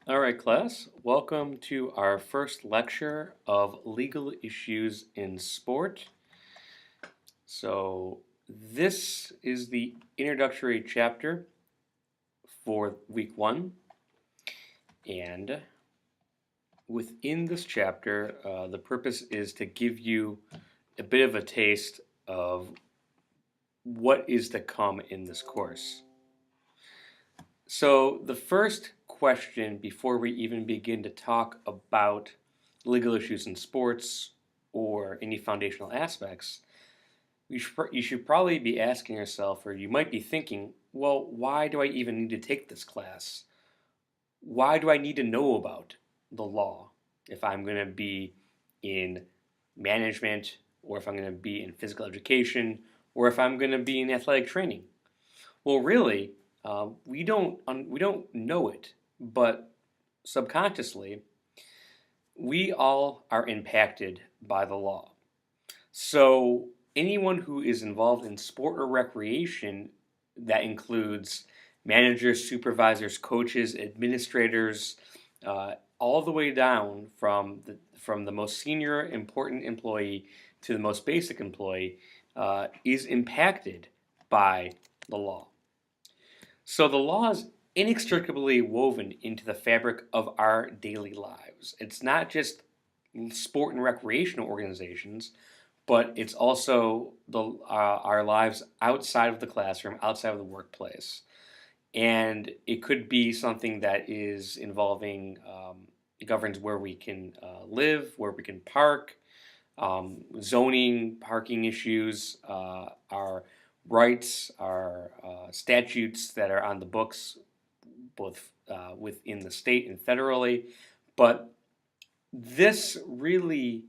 All right, class, welcome to our first lecture of legal issues in sport. So, this is the introductory chapter for week one, and within this chapter, the purpose is to give you a bit of a taste of what is to come in this course. So, the first question before we even begin to talk about legal issues in sports or any foundational aspects, you should probably be asking yourself, or you might be thinking, well, why do I even need to take this class? Why do I need to know about the law if I'm going to be in management, or if I'm going to be in physical education, or if I'm going to be in athletic training? Well, really, we don't know it, but subconsciously, we all are impacted by the law. So anyone who is involved in sport or recreation, that includes managers, supervisors, coaches, administrators, all the way down from the most senior important employee to the most basic employee, is impacted by the law. So the law is inextricably woven into the fabric of our daily lives. It's not just sport and recreational organizations, but it's also our lives outside of the classroom, outside of the workplace. And it could be something that is involving, governs where we can live, where we can park, zoning, parking issues, our rights, our statutes that are on the books, both within the state and federally. But this really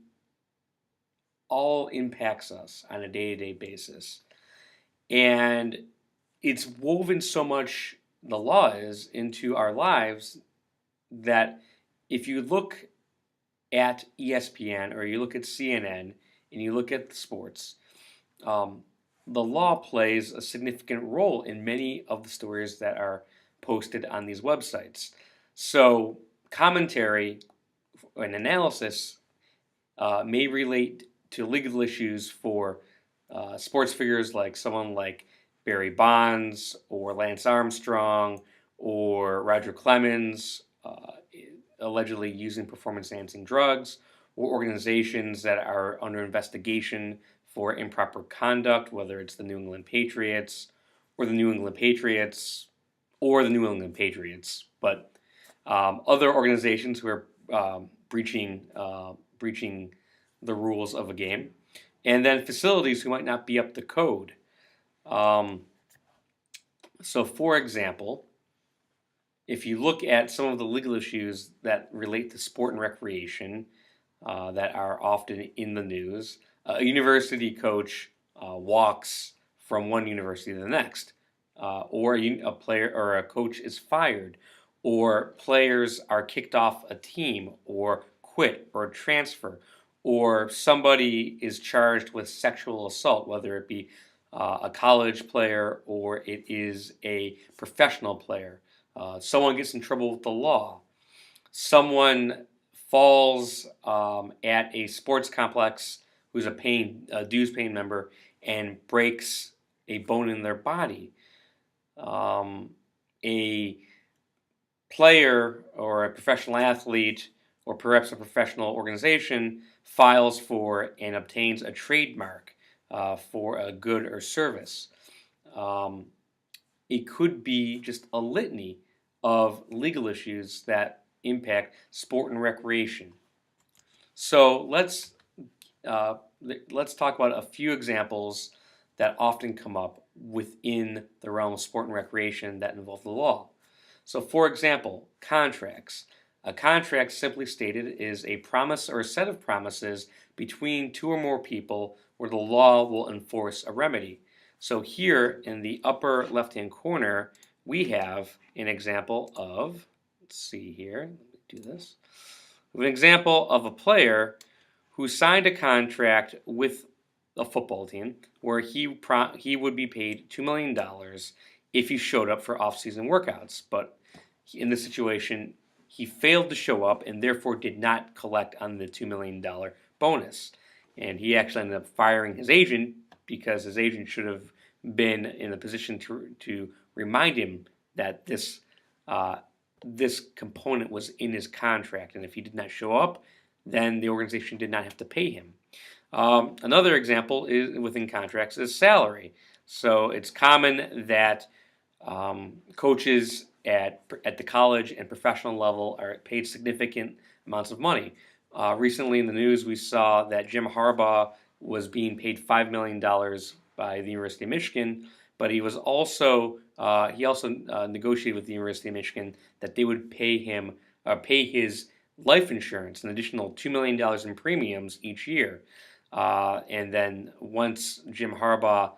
all impacts us on a day-to-day basis. And it's woven so much, the law is, into our lives that if you look at ESPN or you look at CNN and you look at the sports, the law plays a significant role in many of the stories that are posted on these websites. So commentary and analysis may relate to legal issues for sports figures like someone like Barry Bonds or Lance Armstrong or Roger Clemens, allegedly using performance-enhancing drugs, or organizations that are under investigation for improper conduct, whether it's the New England Patriots or the New England Patriots or the New England Patriots, but other organizations who are breaching the rules of a game, and then facilities who might not be up to code. So, for example, if you look at some of the legal issues that relate to sport and recreation that are often in the news, a university coach walks from one university to the next, or a player or a coach is fired, or players are kicked off a team, or quit, or transfer, or somebody is charged with sexual assault, whether it be a college player or it is a professional player. Someone gets in trouble with the law. Someone falls at a sports complex who's a dues paying member and breaks a bone in their body. A player or a professional athlete or perhaps a professional organization files for and obtains a trademark for a good or service. It could be just a litany of legal issues that impact sport and recreation. So let's talk about a few examples that often come up within the realm of sport and recreation that involve the law. So, for example, contracts. A contract, simply stated, is a promise or a set of promises between two or more people where the law will enforce a remedy. So here in the upper left-hand corner, we have an example of, let's see here, let me do this. An example of a player who signed a contract with a football team where he would be paid $2 million if he showed up for off-season workouts. But in this situation, he failed to show up and therefore did not collect on the $2 million bonus. And he actually ended up firing his agent because his agent should have been in a position to remind him that this component was in his contract, and if he did not show up, then the organization did not have to pay him. Another example is within contracts is salary. So it's common that coaches at the college and professional level are paid significant amounts of money. Recently in the news, we saw that Jim Harbaugh was being paid $5 million by the University of Michigan, but he also negotiated with the University of Michigan that they would pay his life insurance an additional $2 million in premiums each year. And then once Jim Harbaugh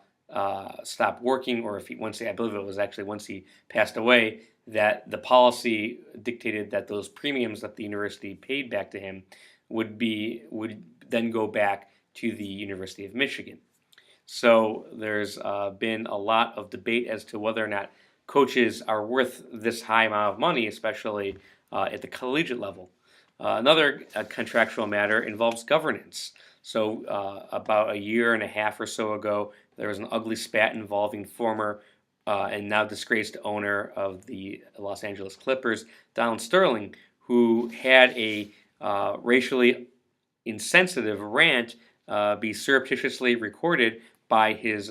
stopped working, or once he passed away, that the policy dictated that those premiums that the university paid back to him would then go back to the University of Michigan. So there's been a lot of debate as to whether or not coaches are worth this high amount of money, especially at the collegiate level. Another contractual matter involves governance. So about a year and a half or so ago, there was an ugly spat involving former and now disgraced owner of the Los Angeles Clippers, Donald Sterling, who had a racially insensitive rant be surreptitiously recorded by his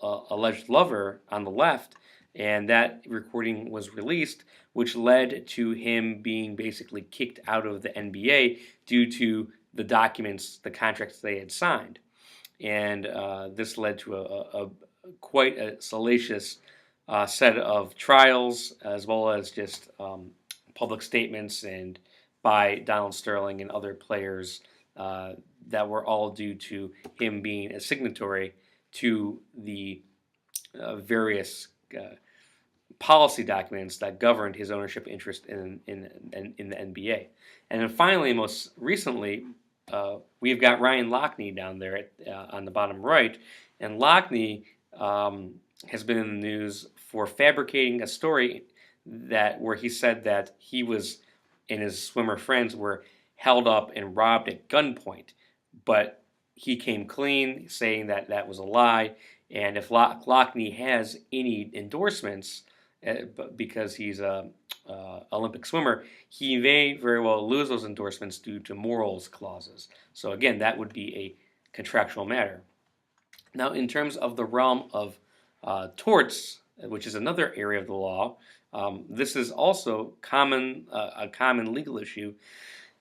alleged lover on the left, and that recording was released, which led to him being basically kicked out of the NBA due to the documents, the contracts they had signed. And this led to quite a salacious set of trials, as well as just public statements and by Donald Sterling and other players that were all due to him being a signatory to the various policy documents that governed his ownership interest in the NBA. And then finally, most recently, we've got Ryan Lochte down there on the bottom right, and Lochte has been in the news for fabricating a story where he said that he and his swimmer friends were held up and robbed at gunpoint, but he came clean, saying that that was a lie. And if Lochte has any endorsements, because he's a Olympic swimmer, he may very well lose those endorsements due to morals clauses. So again, that would be a contractual matter. Now, in terms of the realm of torts, which is another area of the law, this is also a common legal issue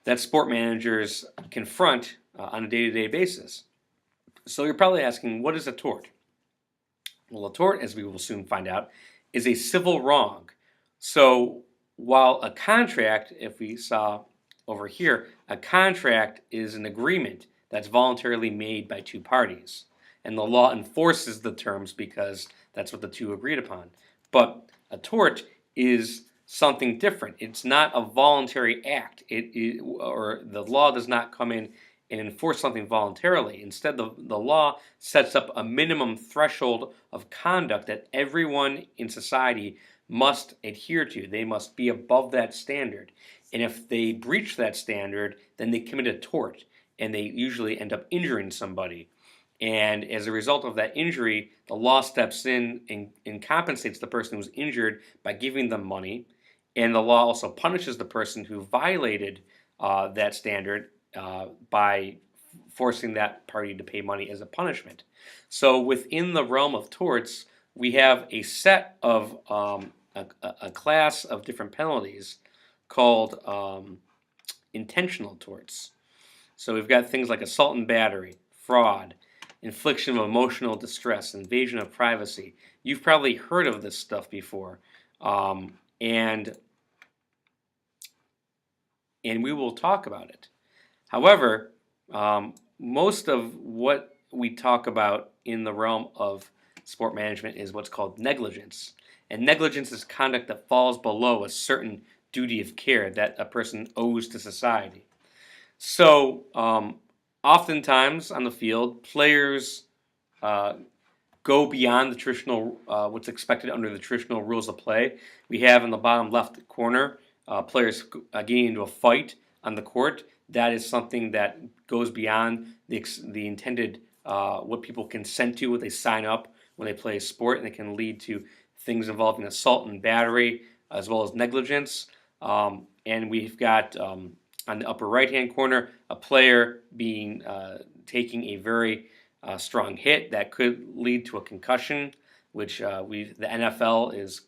that sport managers confront on a day-to-day basis. So you're probably asking, what is a tort? Well, a tort, as we will soon find out, is a civil wrong. So while a contract, if we saw over here, a contract is an agreement that's voluntarily made by two parties. And the law enforces the terms because that's what the two agreed upon. But a tort is something different. It's not a voluntary act. Or the law does not come in and enforce something voluntarily. Instead, the law sets up a minimum threshold of conduct that everyone in society must adhere to. They must be above that standard. And if they breach that standard, then they commit a tort, and they usually end up injuring somebody. And as a result of that injury, the law steps in and compensates the person who's injured by giving them money. And the law also punishes the person who violated that standard by forcing that party to pay money as a punishment. So within the realm of torts, we have a set of a class of different penalties called intentional torts. So we've got things like assault and battery, fraud, infliction of emotional distress, invasion of privacy. You've probably heard of this stuff before, and we will talk about it. However, most of what we talk about in the realm of sport management is what's called negligence. And negligence is conduct that falls below a certain duty of care that a person owes to society. So, oftentimes on the field, players go beyond the traditional, what's expected under the traditional rules of play. We have in the bottom left corner players getting into a fight on the court, that is something that goes beyond the intended what people consent to, what they sign up when they play a sport, and it can lead to things involving assault and battery as well as negligence. And we've got on the upper right-hand corner a player being taking a very strong hit that could lead to a concussion, which the NFL is,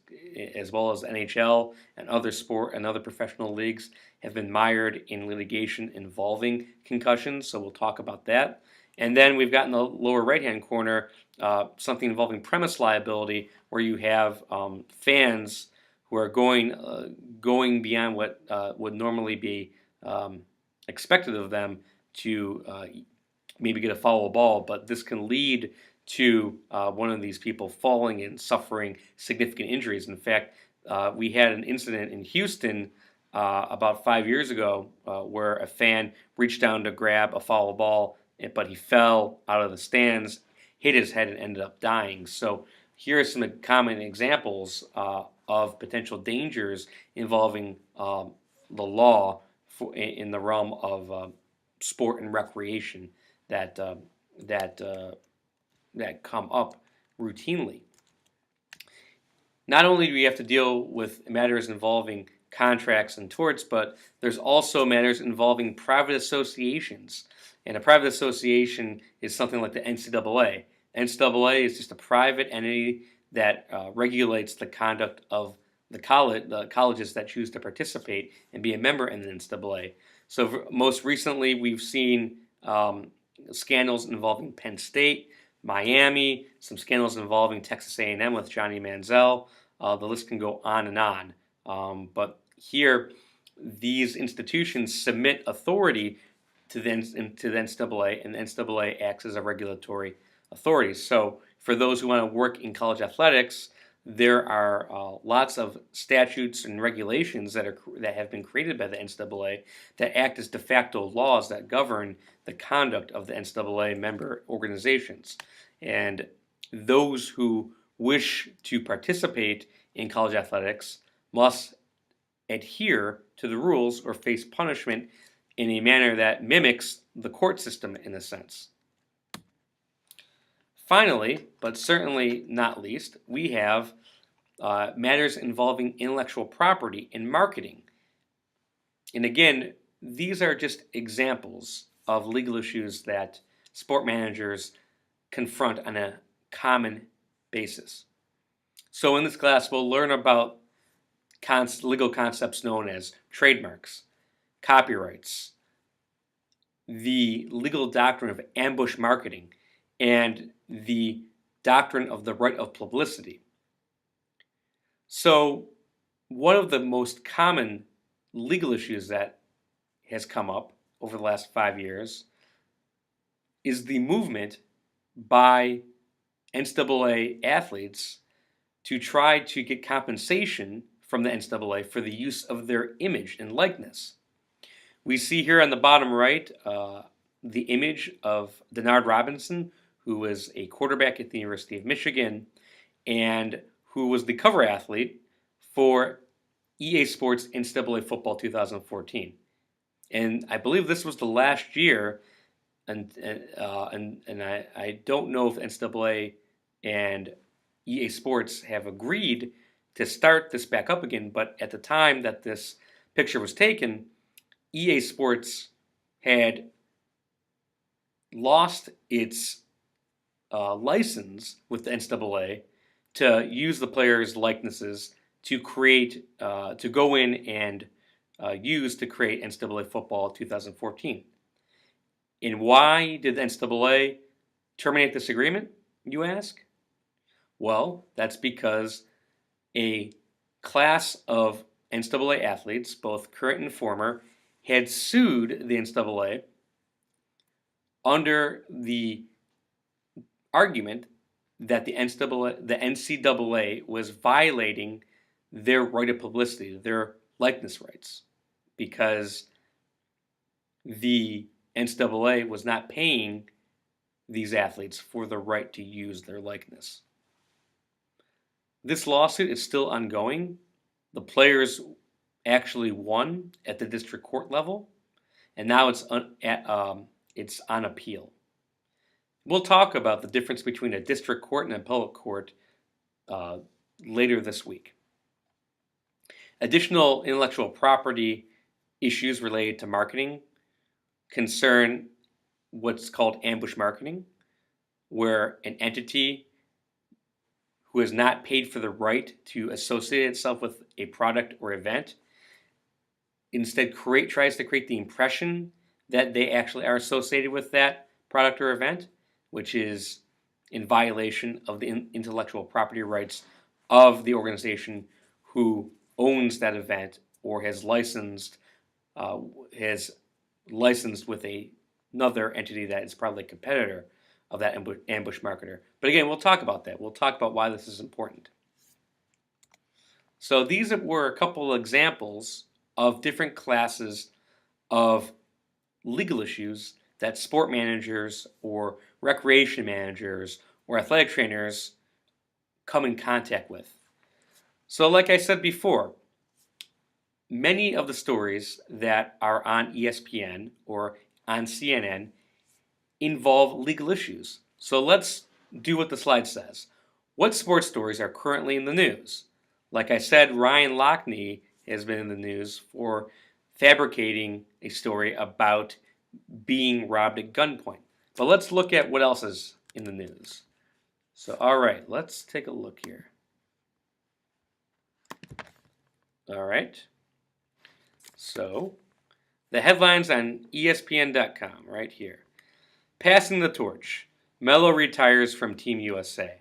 as well as NHL and other sport and other professional leagues, have been mired in litigation involving concussions. So we'll talk about that. And then we've got in the lower right-hand corner something involving premise liability, where you have fans who are going beyond what would normally be expected of them to maybe get a foul ball, but this can lead to one of these people falling and suffering significant injuries. In fact, we had an incident in Houston about 5 years ago where a fan reached down to grab a foul ball, but he fell out of the stands, hit his head, and ended up dying. So here are some common examples of potential dangers involving the law in the realm of sport and recreation that come up routinely. Not only do we have to deal with matters involving contracts and torts, but there's also matters involving private associations. And a private association is something like the NCAA. NCAA is just a private entity that regulates the conduct of the colleges that choose to participate and be a member in the NCAA. So most recently, we've seen scandals involving Penn State, Miami, some scandals involving Texas A&M with Johnny Manziel. The list can go on and on. But here, these institutions submit authority to the NCAA, and the NCAA acts as a regulatory authority. So for those who want to work in college athletics, there are lots of statutes and regulations that have been created by the NCAA that act as de facto laws that govern the conduct of the NCAA member organizations. And those who wish to participate in college athletics must adhere to the rules or face punishment in a manner that mimics the court system in a sense. Finally, but certainly not least, we have matters involving intellectual property and marketing. And again, these are just examples of legal issues that sport managers confront on a common basis. So in this class, we'll learn about legal concepts known as trademarks, copyrights, the legal doctrine of ambush marketing, and the doctrine of the right of publicity. So one of the most common legal issues that has come up over the last 5 years is the movement by NCAA athletes to try to get compensation from the NCAA for the use of their image and likeness. We see here on the bottom right the image of Denard Robinson, who was a quarterback at the University of Michigan and who was the cover athlete for EA Sports NCAA Football 2014. And I believe this was the last year, and I don't know if NCAA and EA Sports have agreed to start this back up again, but at the time that this picture was taken, EA Sports had lost its license with the NCAA to use the players' likenesses to create, to go in and use to create NCAA Football 2014. And why did the NCAA terminate this agreement, you ask? Well, that's because a class of NCAA athletes, both current and former, had sued the NCAA under the argument that the NCAA was violating their right of publicity, their likeness rights, because the NCAA was not paying these athletes for the right to use their likeness. This lawsuit is still ongoing. The players actually won at the district court level, and now it's on appeal. We'll talk about the difference between a district court and an appellate court later this week. Additional intellectual property issues related to marketing concern what's called ambush marketing, where an entity who has not paid for the right to associate itself with a product or event instead tries to create the impression that they actually are associated with that product or event, which is in violation of the intellectual property rights of the organization who owns that event or has licensed with another entity that is probably a competitor of that ambush marketer. But again, we'll talk about that. We'll talk about why this is important. So these were a couple of examples of different classes of legal issues that sport managers or recreation managers or athletic trainers come in contact with. So like I said before, many of the stories that are on ESPN or on CNN involve legal issues. So let's do what the slide says. What sports stories are currently in the news? Like I said, Ryan Lochte has been in the news for fabricating a story about being robbed at gunpoint. But let's look at what else is in the news. So, all right, let's take a look here. All right. So, the headlines on ESPN.com right here. Passing the torch. Melo retires from Team USA.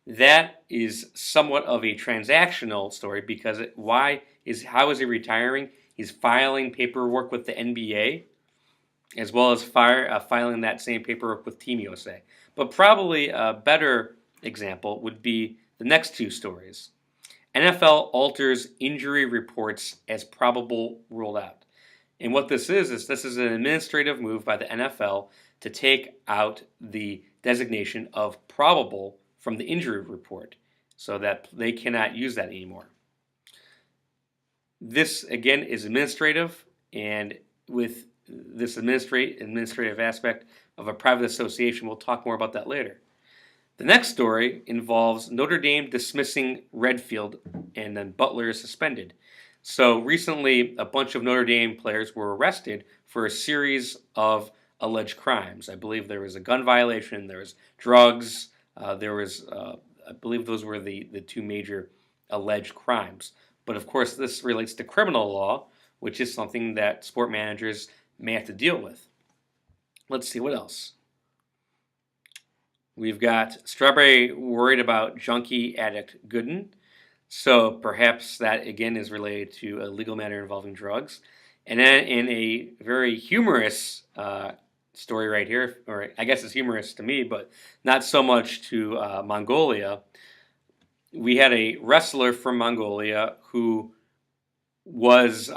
That is somewhat of a transactional story because how is he retiring? He's filing paperwork with the NBA as well as filing that same paperwork with Team USA. But probably a better example would be the next two stories. NFL alters injury reports as probable ruled out. And what this is this is an administrative move by the NFL to take out the designation of probable from the injury report so that they cannot use that anymore. This, again, is administrative, and with this administrative aspect of a private association, we'll talk more about that later. The next story involves Notre Dame dismissing Redfield, and then Butler is suspended. So recently, a bunch of Notre Dame players were arrested for a series of alleged crimes. I believe there was a gun violation, there was drugs, I believe those were the two major alleged crimes. But of course, this relates to criminal law, which is something that sport managers may have to deal with. Let's see what else. We've got Strawberry worried about junkie addict Gooden. So perhaps that, again, is related to a legal matter involving drugs. And then in a very humorous story right here, or I guess it's humorous to me, but not so much to Mongolia, we had a wrestler from Mongolia who was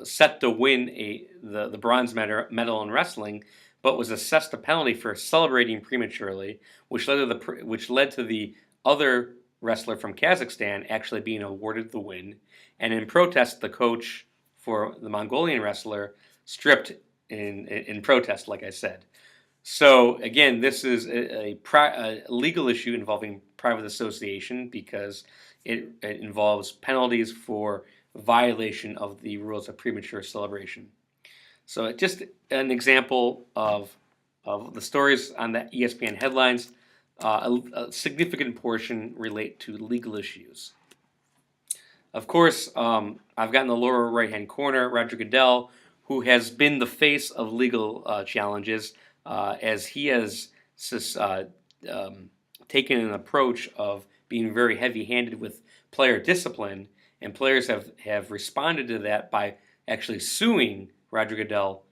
set to win the bronze medal in wrestling, but was assessed a penalty for celebrating prematurely, which led to the other wrestler from Kazakhstan actually being awarded the win. And in protest, the coach for the Mongolian wrestler stripped in protest, like I said. So again, this is a legal issue involving private association because it involves penalties for violation of the rules of premature celebration. So just an example of the stories on the ESPN headlines. A significant portion relate to legal issues. Of course, I've got in the lower right-hand corner Roger Goodell, who has been the face of legal challenges as he has taken an approach of being very heavy-handed with player discipline, and players have responded to that by actually suing Roger Goodell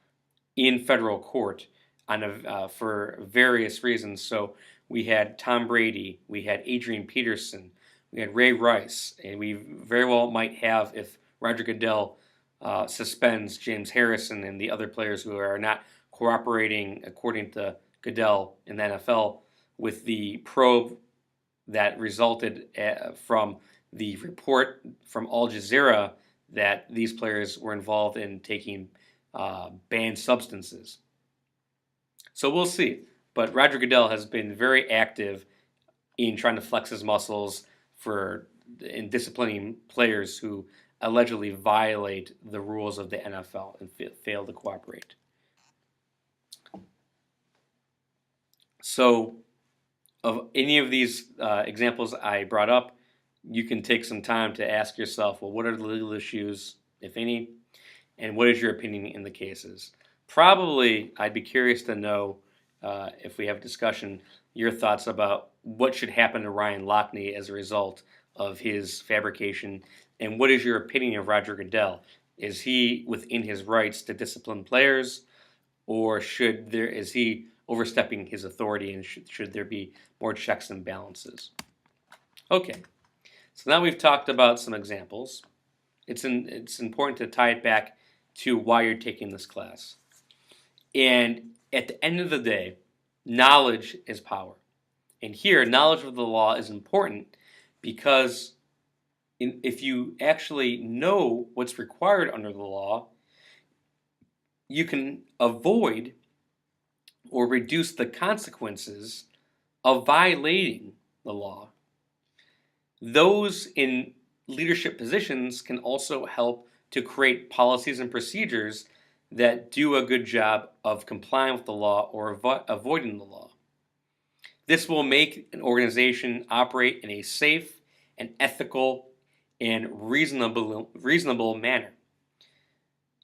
in federal court for various reasons. So we had Tom Brady, we had Adrian Peterson, we had Ray Rice, and we very well might have, if Roger Goodell suspends James Harrison and the other players who are not cooperating, according to Goodell in the NFL, with the probe that resulted from the report from Al Jazeera that these players were involved in taking banned substances. So we'll see. But Roger Goodell has been very active in trying to flex his muscles in disciplining players who allegedly violate the rules of the NFL and fail to cooperate. So, of any of these examples I brought up, you can take some time to ask yourself, well, what are the legal issues, if any, and what is your opinion in the cases? Probably, I'd be curious to know, if we have a discussion, your thoughts about what should happen to Ryan Lochte as a result of his fabrication, and what is your opinion of Roger Goodell? Is he within his rights to discipline players, or is he overstepping his authority, and should there be more checks and balances? Okay, so now we've talked about some examples. It's important to tie it back to why you're taking this class. And at the end of the day, knowledge is power. And here, knowledge of the law is important because if you actually know what's required under the law, you can avoid or reduce the consequences of violating the law. Those in leadership positions can also help to create policies and procedures that do a good job of complying with the law or avoiding the law. This will make an organization operate in a safe and ethical and reasonable manner.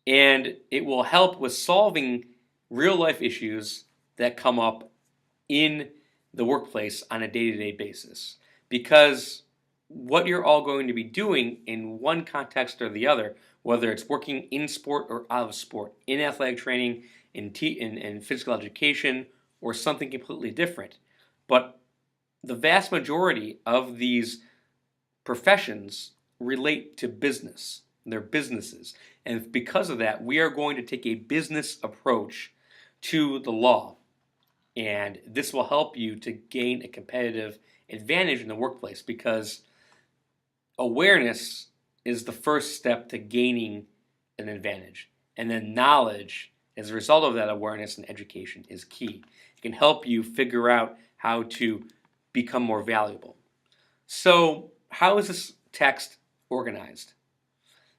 And it will help with solving real-life issues that come up in the workplace on a day-to-day basis. Because what you're all going to be doing in one context or the other, whether it's working in sport or out of sport, in athletic training, in physical education, or something completely different. But the vast majority of these professions relate to business. They're businesses. And because of that, we are going to take a business approach to the law. And this will help you to gain a competitive advantage in the workplace, because awareness is the first step to gaining an advantage. And then knowledge, as a result of that awareness and education, is key. It can help you figure out how to become more valuable. So, how is this text organized?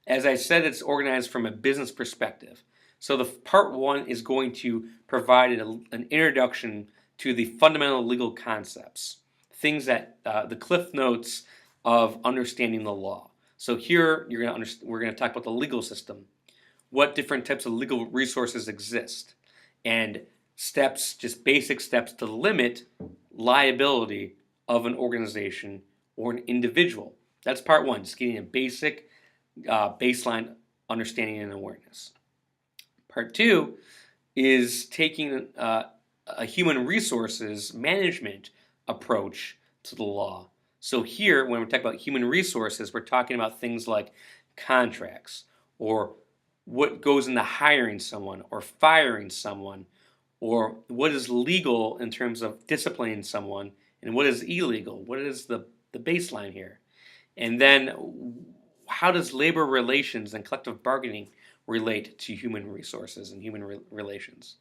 As I said, it's organized from a business perspective. So the part one is going to provide an introduction to the fundamental legal concepts, things that the cliff notes of understanding the law. So here we're going to talk about the legal system, what different types of legal resources exist, and steps, just basic steps to limit liability of an organization or an individual. That's part one, just getting a basic baseline understanding and awareness. Part two is taking a human resources management approach to the law. So here, when we're talking about human resources, we're talking about things like contracts, or what goes into hiring someone or firing someone, or what is legal in terms of disciplining someone, and what is illegal. What is the baseline here? And then how does labor relations and collective bargaining relate to human resources and human relations?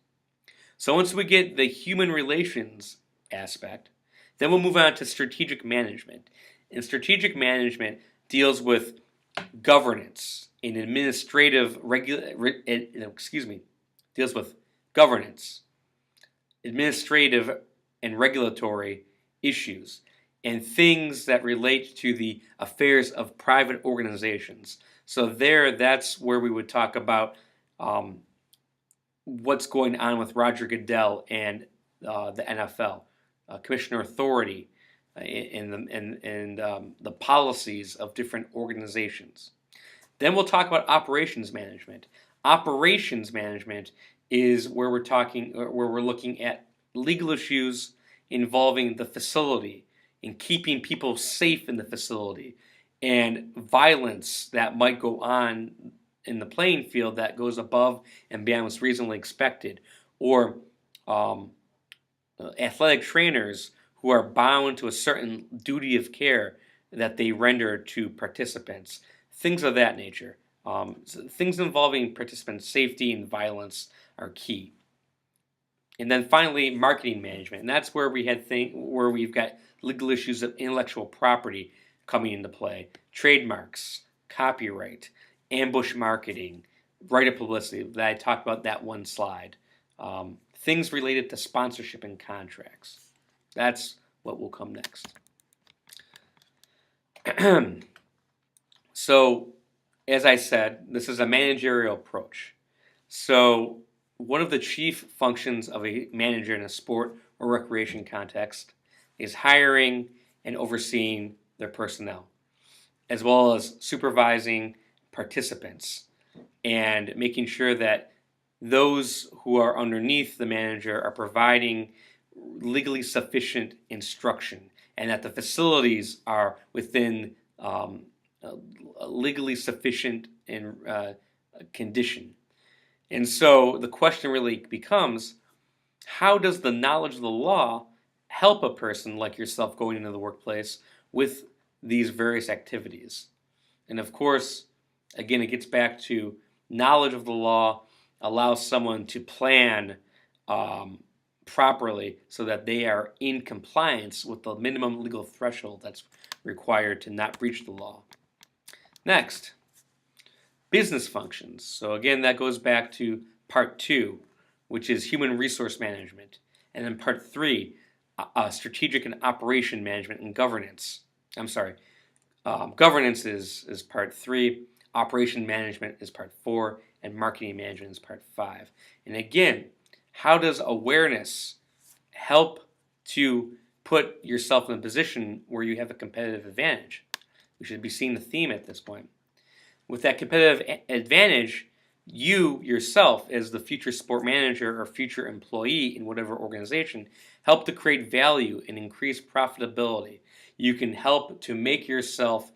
So once we get the human relations aspect, then we'll move on to strategic management. And strategic management deals with governance and deals with governance, administrative and regulatory issues, and things that relate to the affairs of private organizations. So that's where we would talk about what's going on with Roger Goodell and the NFL, commissioner authority, and the policies of different organizations. Then we'll talk about operations management. Operations management is where we're looking at legal issues involving the facility and keeping people safe in the facility, and violence that might go on in the playing field that goes above and beyond what's reasonably expected, or athletic trainers who are bound to a certain duty of care that they render to participants, things of that nature. So things involving participant safety and violence are key. And then finally, marketing management, and that's where we've got legal issues of intellectual property coming into play, trademarks, copyright, ambush marketing, right of publicity that I talked about that one slide, things related to sponsorship and contracts. That's what will come next. So, as I said, this is a managerial approach. So, one of the chief functions of a manager in a sport or recreation context is hiring and overseeing their personnel, as well as supervising participants and making sure that those who are underneath the manager are providing legally sufficient instruction and that the facilities are within legally sufficient condition. And so the question really becomes, how does the knowledge of the law help a person like yourself going into the workplace with these various activities? And of course, again, it gets back to knowledge of the law allows someone to plan properly so that they are in compliance with the minimum legal threshold that's required to not breach the law. Next, business functions. So again, that goes back to part 2, which is human resource management. And then part 3, strategic and operation management and governance. Governance is part 3, operation management is part 4, and marketing management is part 5. And again, how does awareness help to put yourself in a position where you have a competitive advantage? We should be seeing the theme at this point. With that competitive advantage, you yourself, as the future sport manager or future employee in whatever organization, help to create value and increase profitability. You can help to make yourself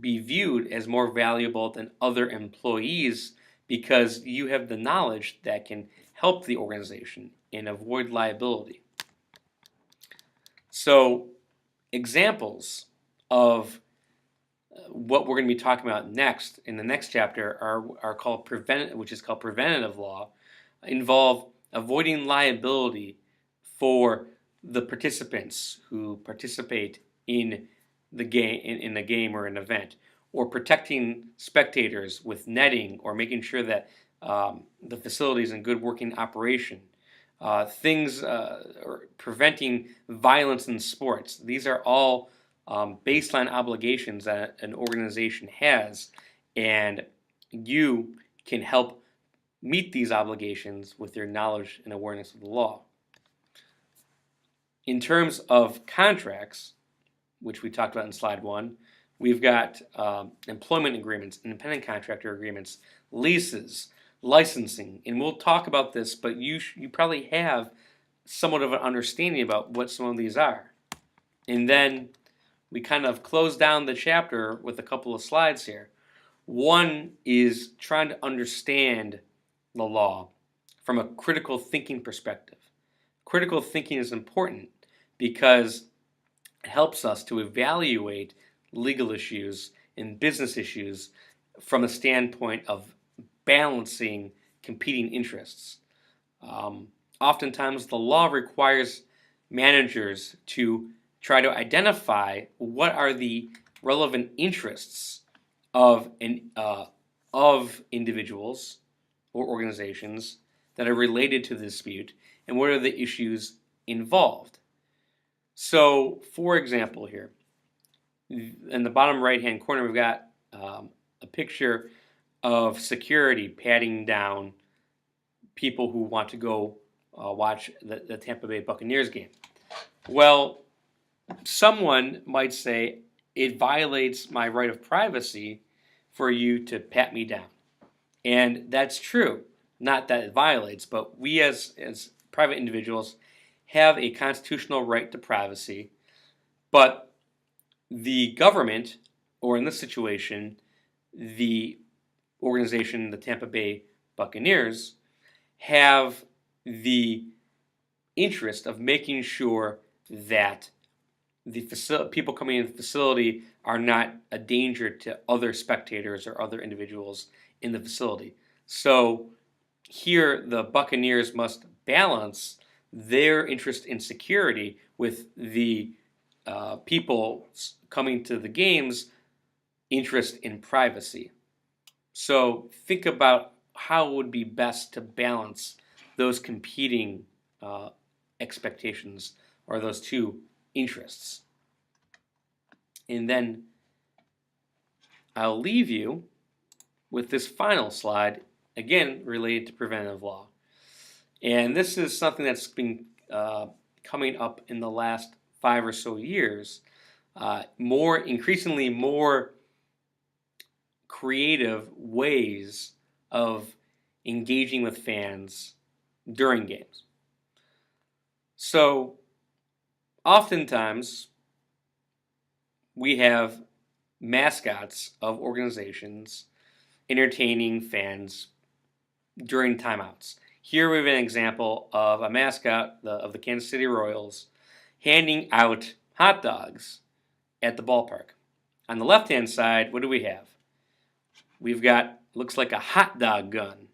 be viewed as more valuable than other employees because you have the knowledge that can help the organization and avoid liability. So, examples of what we're going to be talking about next in the next chapter are called preventative law, involve avoiding liability for the participants who participate in the game or an event, or protecting spectators with netting, or making sure that the facility is in good working operation. Or preventing violence in sports. These are all baseline obligations that an organization has, and you can help meet these obligations with your knowledge and awareness of the law. In terms of contracts, which we talked about in slide 1, we've got employment agreements, independent contractor agreements, leases, licensing, and we'll talk about this, but you probably have somewhat of an understanding about what some of these are. And then we kind of close down the chapter with a couple of slides here. One is trying to understand the law from a critical thinking perspective. Critical thinking is important because it helps us to evaluate legal issues and business issues from a standpoint of balancing competing interests. Oftentimes, the law requires managers to try to identify what are the relevant interests of individuals or organizations that are related to the dispute, and what are the issues involved. So, for example, here in the bottom right-hand corner, we've got a picture of security patting down people who want to go watch the Tampa Bay Buccaneers game. Well, someone might say it violates my right of privacy for you to pat me down. And that's true. Not that it violates, but we as private individuals have a constitutional right to privacy, but the government, or in this situation, the organization, the Tampa Bay Buccaneers, have the interest of making sure that the people coming in the facility are not a danger to other spectators or other individuals in the facility. So here the Buccaneers must balance their interest in security with the people coming to the games' interest in privacy. So think about how it would be best to balance those competing expectations or those two interests. And then I'll leave you with this final slide, again related to preventive law. And this is something that's been coming up in the last 5 or so years. Increasingly more creative ways of engaging with fans during games. So oftentimes we have mascots of organizations entertaining fans during timeouts. Here we have an example of a mascot of the Kansas City Royals handing out hot dogs at the ballpark. On the left-hand side, what do we have? We've got, looks like a hot dog gun.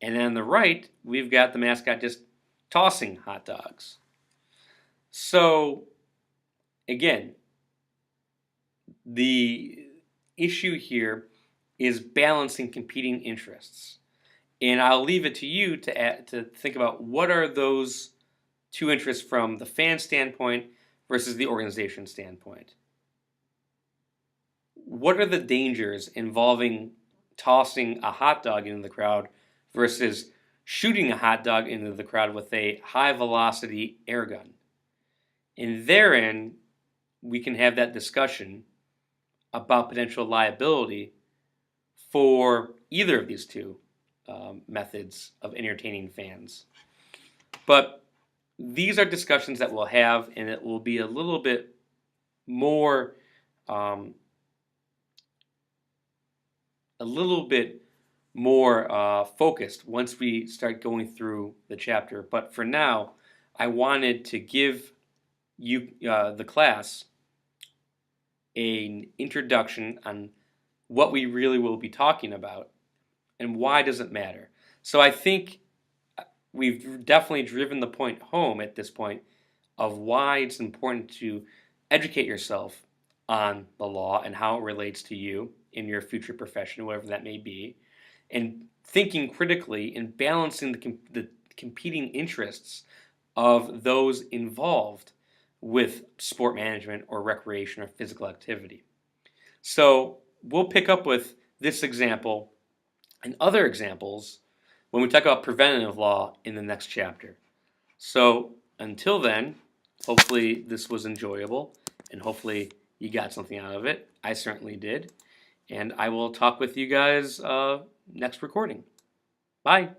And then on the right, we've got the mascot just tossing hot dogs. So, again, the issue here is balancing competing interests. And I'll leave it to you to think about what are those two interests from the fan standpoint versus the organization standpoint. What are the dangers involving tossing a hot dog into the crowd versus shooting a hot dog into the crowd with a high velocity air gun? And therein, we can have that discussion about potential liability for either of these two methods of entertaining fans. But these are discussions that we'll have, and it will be a little bit more focused once we start going through the chapter. But for now, I wanted to give you, the class, an introduction on what we really will be talking about and why does it matter. So I think we've definitely driven the point home at this point of why it's important to educate yourself on the law and how it relates to you in your future profession, whatever that may be, and thinking critically and balancing the competing interests of those involved with sport management or recreation or physical activity. So we'll pick up with this example and other examples when we talk about preventative law in the next chapter. So until then, hopefully this was enjoyable and hopefully you got something out of it. I certainly did. And I will talk with you guys next recording. Bye.